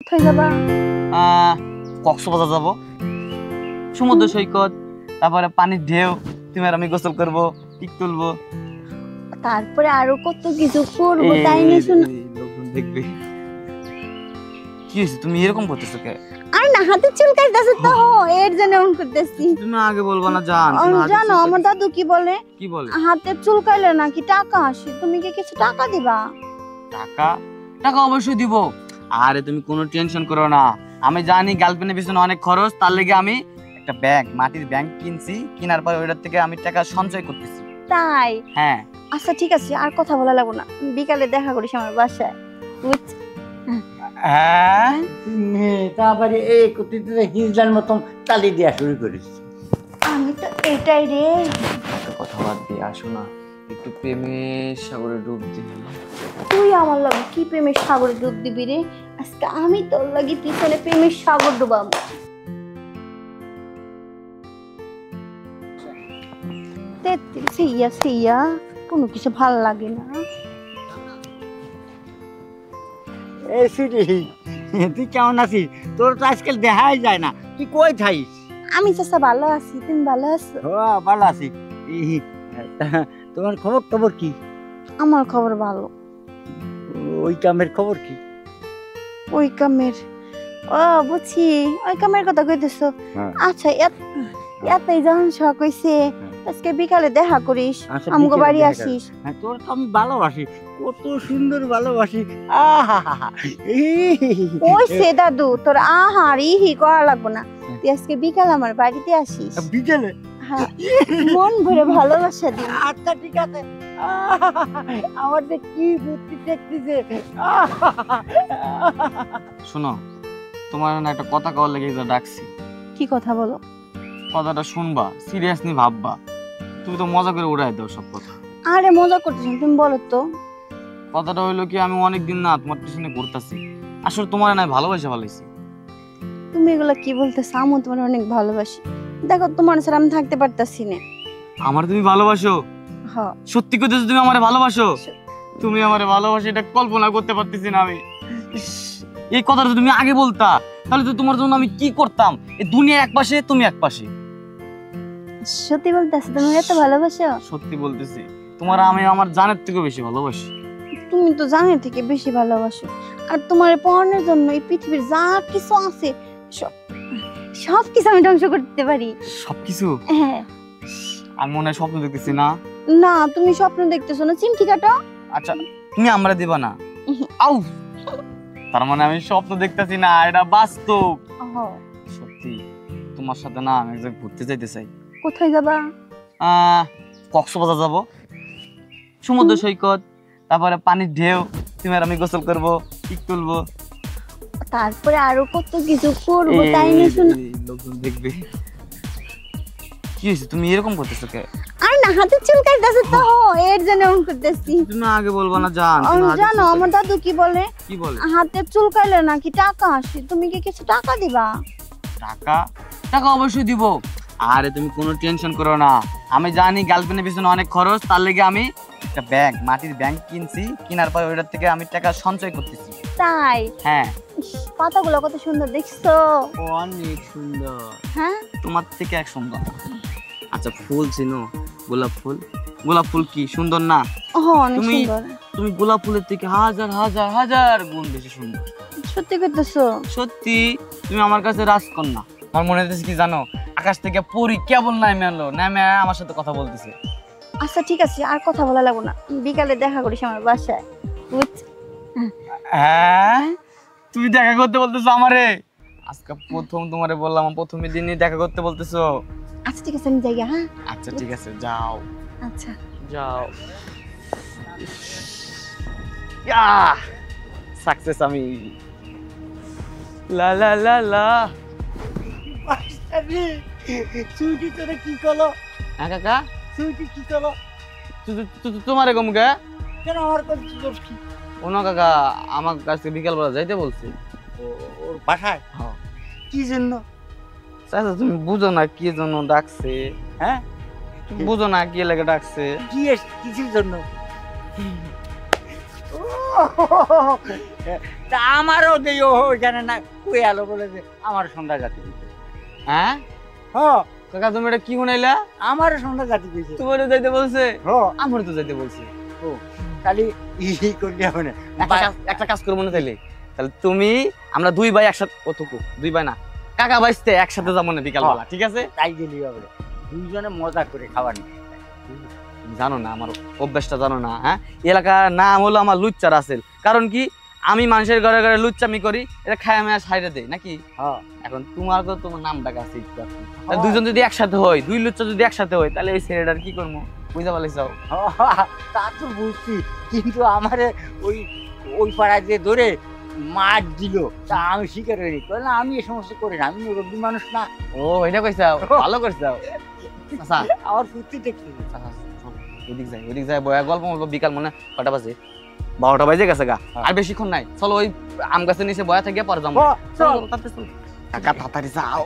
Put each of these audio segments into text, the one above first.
কোথায় যাবা? কক্সবাজার যাব, সমুদ্র সৈকত, তারপরে পানির ঢেউ, তুমি আর আমি গোসল করবো, পিক তুলবো, তারপরে আরো কত কিছু করবো, তাই না? শোনো, লোকজন দেখবে। কি হয়েছে, তুমি এরকম করতেছো কে? আর না হাতে চুল কাটতেছে তো, এর জন্য এমন করতেছি। তুমি আগে বলবা না জান? জানো আমার দাদু কি বলে? কি বলে? হাতে চুল কাটলে নাকি টাকা আসে, তুমি কি কিছু টাকা দিবা? টাকা? টাকা অবশ্যই দিব। আরে তুমি কোনো টেনশন করো না, আমি জানি গার্লফ্রেন্ডের পিছনে অনেক খরচ, তার লেগে আমি একটা ব্যাংক, মাটির ব্যাংক কিনছি, কেনার পর ওইটার থেকে আমি টাকা সঞ্চয় করতেছি। তাই? হ্যাঁ। আচ্ছা ঠিক আছে, আর কথা বলা লাগবে না, বিকালে দেখা করিস আমার বাসায়। হ্যাঁ, তারপরে এই কতিতে হিজলার মতন তালি দেওয়া শুরু করিস। আমি তো এটাই রে। কথা বাদ দিয়ে আসো না, একটু প্রেমের সাগরে ডুব দিই। তুই আমার লাগে কি প্রেমের সাগরে ডুব দিবি রে? আজকে আমি তোর লাগি পিছনে প্রেমের সাগর ডুবাবো। সেইয়া সেইয়া কোনো কিছু ভাল লাগে না। এই সুইটি, তুই কেমন আছিস? তোর তো আজকাল দেখাই যায় না, তুই কই থাইস? আমি চাচা ভালো আছি, তুমি ভালো আছো? ভালো আছি। তোমার খবর টবর কি? আমার খবর ভালো। ওই কামের খবর কি? ওই কামের, ও বুঝছি, ওই কামের কথা কইতেছো। আচ্ছা এতই যখন শখ হইছে, আজকে বিকালে দেখা করিস, আমগো বাড়ি আসিস। তোর তো আমি ভালোবাসি, কত সুন্দর ভালোবাসি। ওই সে দাদু, তোর আহার ইহি করা লাগবো না, তুই আজকে বিকাল আমার বাড়িতে আসিস। বিকেলে? হ্যাঁ, মন ভরে ভালোবাসা দিই। আচ্ছা ঠিক আছে। আমার যে কি বুদ্ধি দেখতেছে। শোনো, তোমার না একটা কথা কওয়ার লেগে ডাকছি। কি কথা বলো? কথাটা শুনবা, সিরিয়াসলি ভাববা, তুমি তো মজা করে উড়াই দাও সব কথা। আরে মজা করতেছ, তুমি বলো তো। কথাটা হইলো কি, আমি অনেকদিন না তোমার পিছনে ঘুরতাছি, আসলে তোমার না ভালোবাসা ভালোইছি। তুমি এগুলা কি বলতেছ? আমি তোমার অনেক ভালোবাসি, দেখো তোমার ছাড়া আমি থাকতে পারতাছি না। আমার তুমি ভালোবাসো? হ্যাঁ। সত্যি কইতেছো তুমি আমারে ভালোবাসো? তুমি আমারে ভালোবাসো এটা কল্পনা করতে পারতেছি না আমি। এই কথাটা তুমি আগে বলতা, তাহলে তো তোমার জন্য আমি কি করতাম। এই দুনিয়া এক পাশে, তুমি এক পাশে। সত্যি বলতেছো তুমি এত ভালোবাসো? সত্যি বলতেছি, তোমার আমি আমার জানের থেকে বেশি ভালোবাসি। তুমি তো জানের থেকে বেশি ভালোবাসো, আর তোমার পড়ানোর জন্য এই পৃথিবীর যা কিছু আছে সব কিছু আমি ধ্বংস করতে পারি। সবকিছু? হ্যাঁ। আমি মনে হয় স্বপ্ন দেখতেছি না? না, তুমি স্বপ্ন দেখতেছো না, চিমটি কাটো। আচ্ছা, তুমি আমরা দিবা না? আউ, তার মানে আমি স্বপ্ন দেখতেছি না, এটা বাস্তব। সত্যি তোমার সাথে না আমি এক জায়গায় ঘুরতে যাইতে চাই। কোথায় যাবা? কক্সবাজার যাব, সমুদ্র সৈকত, তারপরে পানির ঢেউ, তুমি আর আমি গোসল করবো, পিক তুলবো, তারপরে আরো কত কিছু করবো, তাই না? শোনো, লোকজন দেখবে। কি হয়েছে, তুমি এরকম করতেছো কে? আর না হাতে চুল কাটতেছে তো, এর জন্য এমন করতেছি। তুমি আগে বলবা না জান? জানো আমার দাদু কি বলে? কি বলে? হাতে চুল কাটলে নাকি টাকা আসে, তুমি কি কিছু টাকা দিবা? টাকা? টাকা অবশ্যই দিব। আরে তুমি কোনো টেনশন করো না, আমি জানি গার্লফ্রেন্ডের পিছনে অনেক খরচ, তার লেগে আমি একটা ব্যাংক, মাটির ব্যাংক কিনছি, কেনার পর ওইটার থেকে আমি টাকা সঞ্চয় করতেছি। তাই? হ্যাঁ। পাতাগুলো কত সুন্দর দেখছো? অনেক সুন্দর। হ্যাঁ, তোমার থেকে এক সুন্দর। আচ্ছা, ফুল চিনো? গোলাপ ফুল। গোলাপ ফুল কি সুন্দর না? অনেক সুন্দর। তুমি গোলাপ ফুলের থেকে হাজার হাজার হাজার গুণ বেশি সুন্দর। সত্যি কইতেছো? সত্যি, তুমি আমার কাছে রাজকন্যা। আমার মনে হচ্ছে কি জানো, আকাশ থেকে পরী কেবল নামে আনলো, নামে আমার সাথে কথা বলতেছে। আচ্ছা ঠিক আছে, আর কথা বলা লাগবে না, বিকালে দেখা করিস আমার বাসায়। হ্যাঁ, তুমি দেখা করতে বলতেছো আমারে? আজকে প্রথম তোমারে বললাম, প্রথমের দিনই দেখা করতে বলতেছো। আচ্ছা ঠিক আছে, আমি যাই। হ্যাঁ আচ্ছা ঠিক আছে, যাও। আচ্ছা যাও। সাকসেস আমি। লা লা লা লা। সুইটি তোরা কি করলো? হ্যাঁ কাকা, সুইটি কি করলো? তোমারে কম কে? কেন আমার কাছে কি? ওনো কাকা আমার কাছে বিকালবেলা যাইতে বলছে। ওর বাসায়? হ্যাঁ। কি জন্য? চাচা তুমি বুঝো না কি জন্য ডাকছে? হ্যাঁ, বুঝো না কি লাগে ডাকছে? কি কিসের জন্য? ও তা আমারও দেই ও জানে না কই আলো বলে যে আমার সন্ধ্যা জাতি দিতে। হ্যাঁ হ কাকা তুমি এটা কি শুনাইলা? আমার সন্ধ্যা জাতি দিতে। তোমারও যাইতে বলছে, হ আমারও তো যাইতে বলছে। খালি ই করলে হবে না। একটা কাজ করবো না তাইলে, তাহলে তুমি আমরা দুই ভাই একসাথে, কতটুকু দুই ভাই না কাকা ভাইস্তে একসাথে যাবো না বিকাল বেলা, ঠিক আছে? তাই গেলি হবে, দুইজনে মজা করে খাবার নি। জানো না আমার অভ্যাসটা জানো না? হ্যাঁ, এলাকার নাম হলো আমার লুচ্চা রাসেল। কারণ কি আমি মানুষের ঘরে ঘরে লুচ্চামি করি, এটা খায় মেয়া সাইডে দেই নাকি? হ্যাঁ এখন তোমার তো তোমার নামটা কাছে একটু আছে। দুইজন যদি একসাথে হয়, দুই লুচ্চা যদি একসাথে হয়, তাহলে ওই ছেলেটার কি করবো বুঝতে পারলেও? তা তো বুঝছি, কিন্তু আমারে ওই ওই পাড়ায় যে ধরে মার দিল, তা আমি স্বীকার করি না, আমি এই সমস্ত করি না, আমি মুরব্বী মানুষ না। ও এটা কইছাও, ভালো করছাও। আচ্ছা আমার ফুর্তি দেখছি। ওইদিক যায় বয়া গল্প বলবো। বিকাল মনে কটা বাজে? 12টা বাজে গেছে গা, আর বেশিক্ষণ নাই। চলো ওই আম গাছের নিচে বয়া থেকে পরে যাবো। চলো তাড়াতাড়ি চলো কাকা, তাড়াতাড়ি যাও।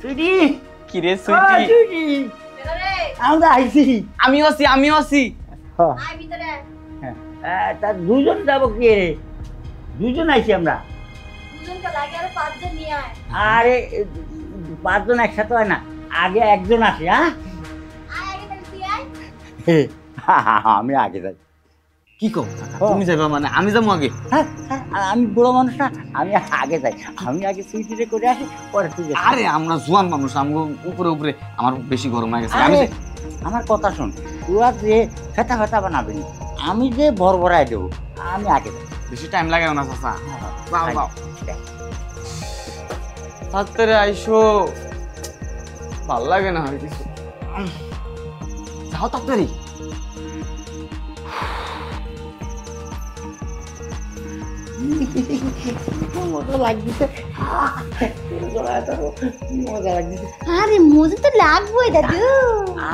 সুইটি, কি রে সুইটি? সুইটি, আমরা আইছি। আমিও আছি, আমিও আছি। তা দুজন যাবো কি রে? দুজন আইছি আমরা। আরে 5 জন একসাথে হয় না, আগে একজন আসে। হ্যাঁ আমি আগে যাই। কি কও তুমি যাইবা মানে? আমি যাবো আগে? হ্যাঁ, আমি বড় মানুষ না, আমি আগে যাই। আমি আগে সুইটিরে করে আসি, পরে তুই যা। আরে আমরা জোয়ান মানুষ, আমগো উপরে উপরে আমার বেশি গরম হয়ে গেছে। আরে, আমার কথা শোন, তোরা যে ফেতা ফেতা বানাবি, আমি যে বড়াই দেবো, আমি আগে যাই। বেশি টাইম লাগে না চাচা। বাও বাও, তাড়াতাড়ি আইসো, ভাল লাগে না আর কিছু। যাও তাড়াতাড়ি। মজা লাগছে, মজা লাগছে। আরে মজা তো লাগবেই দাদু।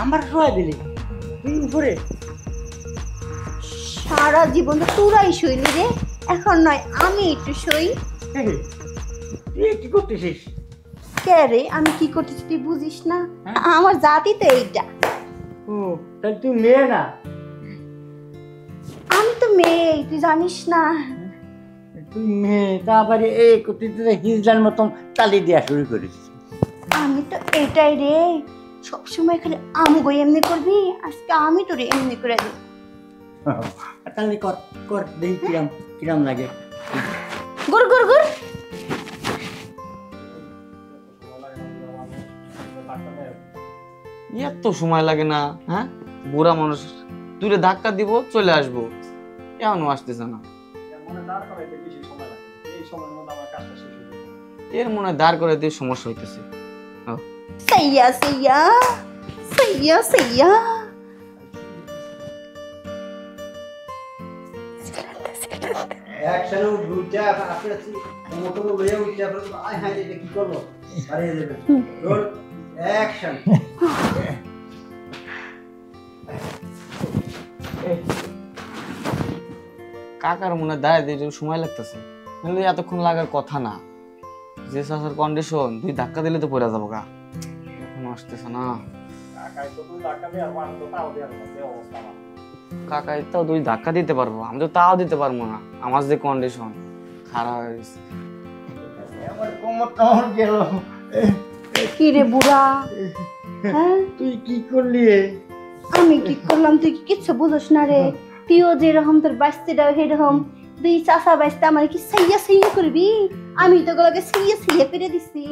আমার শোয়া দিলি তুই উপরে? সারা জীবন তো তোরাই শুইলি রে, এখন নয় আমি একটু শুই। তুই কি করতেছিস? কে রে, আমি কি করতেছি তুই বুঝিস না? আমার জাতি তো এইটা। ও তাহলে তুই মেয়ে না? আমি তো মেয়ে, তুই জানিস না? তুই মেয়ে, তারপরে এই তুই হিজলার মতন তালি দেওয়া শুরু করিস। আমি তো এটাই রে, সবসময় খালি আমগো এমনি করবি, আজকে আমি তোরে এমনি করে দিই। তাহলে কর কর, দেখি কিরাম কিরাম লাগে। গুর গুর গুর। এত সময় লাগে না? হ্যাঁ, বুড়া মানুষ, তুই ধাক্কা দিব চলে আসবো, এমনও আসতেছে না। এর মনে দাঁড় করে দিয়ে সমস্যা হইতেছে। সাইয়া সাইয়া সাইয়া সাইয়া। একসাথে উঠে আপনি মোটর লইয়া উঠে আপনি আয় হ্যাঁ এটা কি করবো? আরে রোল অ্যাকশন। কাকার মনে দাঁড়ায় দিতে সময় লাগতেছে, কিন্তু এতক্ষণ লাগার কথা না। যে চাষার কন্ডিশন, তুই ধাক্কা দিলে তো পড়ে যাবো গা। এখনো আসতেছে না। কাকাই তো দুই ধাক্কা দিতে পারবো, আমি তো তাও দিতে পারবো না। আমার যে কন্ডিশন খারাপ হয়ে গেছে। আমার কোমর টমর গেল। কি রে বুড়া? হ্যাঁ, তুই কি করলি? আমি কি করলাম তুই কি কিচ্ছু বুঝোস না রে? তুইও যেরকম তোর বাস্তিটাও সেরকম, দুই চাষা বাস্তে আমার কি সাইয়া সাইয়া করবি? আমি তো গুলোকে সাইয়া সাইয়া করে দিছি।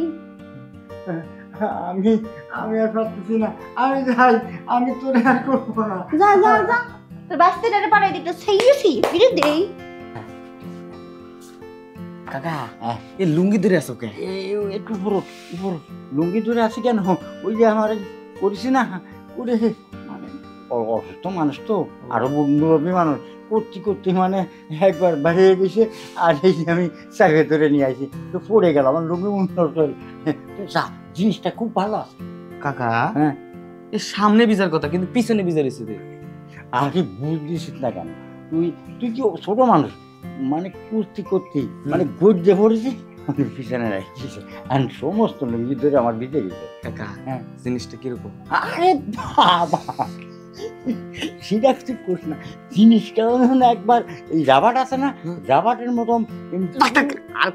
আমি আমি আর পারতেছি না, আমি যাই, আমি তোর আর করবো না। যা যা যা, তোর বাস্তিটারে পাড়াই দিতে সাইয়া সাইয়া করে দেই। কাকা এই লুঙ্গি ধরে আছো কে? একটু উপর উপর লুঙ্গি ধরে আছি কেন? ওই যে আমার করিস না করে, মানে অসুস্থ মানুষ তো, আরো মুরব্বী মানুষ, করতে করতে মানে একবার বাইরে গেছে, আর এই যে আমি চাকে ধরে নিয়ে আসি, তো পড়ে গেল আমার লুঙ্গি যা। জিনিসটা খুব ভালো আছে কাকা। হ্যাঁ, এর সামনে বিচার কথা, কিন্তু পিছনে বিচারিস। আগে বুঝলিস না কেন? তুই তুই কি ছোট মানুষ, মানে কুস্তি করতে মানে গর্জে পড়েছিস, পিছনে রাখছে আর সমস্ত লুঙ্গি ধরে আমার ভিজে গেছে। কাকা হ্যাঁ। জিনিসটা কিরকম? আরে বাবা, সেটা তুই করিস না। জিনিসটা একবার এই রাবার আছে না, রাবারের মতন আর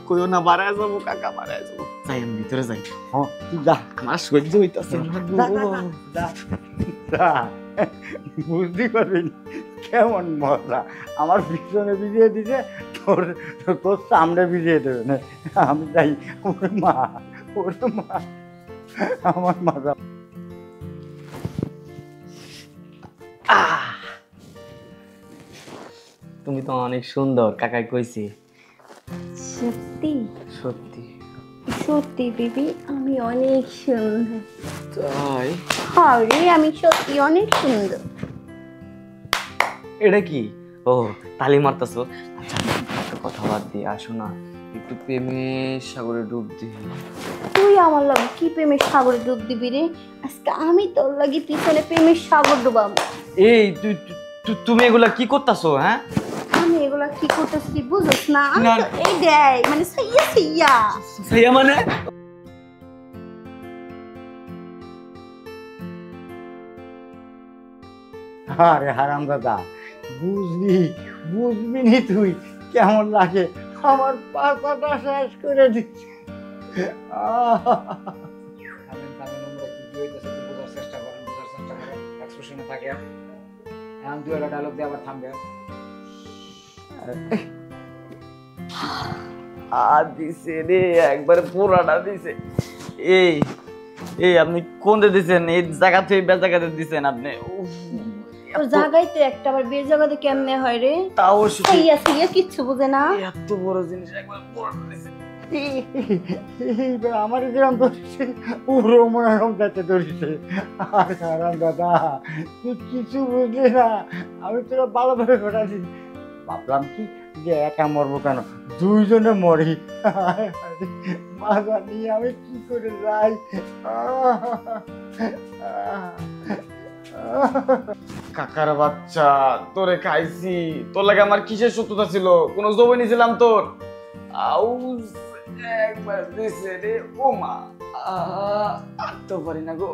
কইও না বাড়ায় যাবো কাকা, বাড়ায় যাবো। যাই আমি ভিতরে যাই, তুই যা আমার সহ্য হইতাছে না। বুঝতে পারবি কেমন মজা। আমার পিছনে ভিজিয়ে দিছে, তোর তোর সামনে ভিজিয়ে দেবে না। আমি যাই। ওরে মা, ওরে মা, আমার মজা। তুমি তো অনেক সুন্দর, কাকাই কইছি। সত্যি সত্যি সত্যি বেবি, আমি অনেক সুন্দর। তাই? আরে আমি সত্যি অনেক সুন্দর। এটা কি? ও তালি মারতাছো? আচ্ছা একটা কথা বাদ দিয়ে আসো না, একটু প্রেমের সাগরে ডুব দিই। তুই আমার লাগে কি প্রেমের সাগরে ডুব দিবি রে? আজকে আমি তোর লাগি পিছনে প্রেমের সাগর ডুবাম। এই তুমি এগুলা কি করতাছো? হ্যাঁ, আমি এগুলা কি করতেছি তুই বুঝছ না? আমি না। তো এই দেই মানে সাইয়া সাইয়া। সাইয়া মানে? আরে হারাম দাদা, বুঝবি বুঝবি নি তুই কেমন লাগে। আমার পাতাটা শেষ করে দিচ্ছি। দিছে রে, একবারে পুরাটা দিছে। এই এই আপনি কোনতে দিছেন? এই জায়গা থেকে বে জায়গাতে দিছেন আপনি? তোর জায়গায় তো একটা, আবার বে জায়গাতে কেমনে হয় রে? তাও সাইয়া সাইয়া কিচ্ছু বুঝে না। এত বড় জিনিস একবার পুরাটা দিছে। এইবার আমার যেরকম ধরেছে পুরো মনোরম যাতে ধরেছে। আর হারাম দাদা, তুই কিছু বুঝলি না। আমি তোরা ভালোভাবে ঘটাচ্ছি, ভাবলাম কি যে একা মরবো কেন, দুইজনে মরি। মাজা নিয়ে আমি কি করে যাই। কাকার বাচ্চা, তোরে খাইছি। তোর লাগে আমার কিসের শত্রুতা ছিল? কোন জবই নিছিলাম তোর? আউজ একবার দিছে রে। ও মা, আর তো পারি না গো।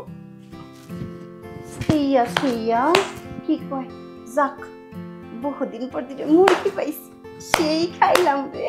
সাইয়া সাইয়া কি কয়, যাক বহুদিন পর দিলে মুরগি পাইছি, সেই খাইলাম রে।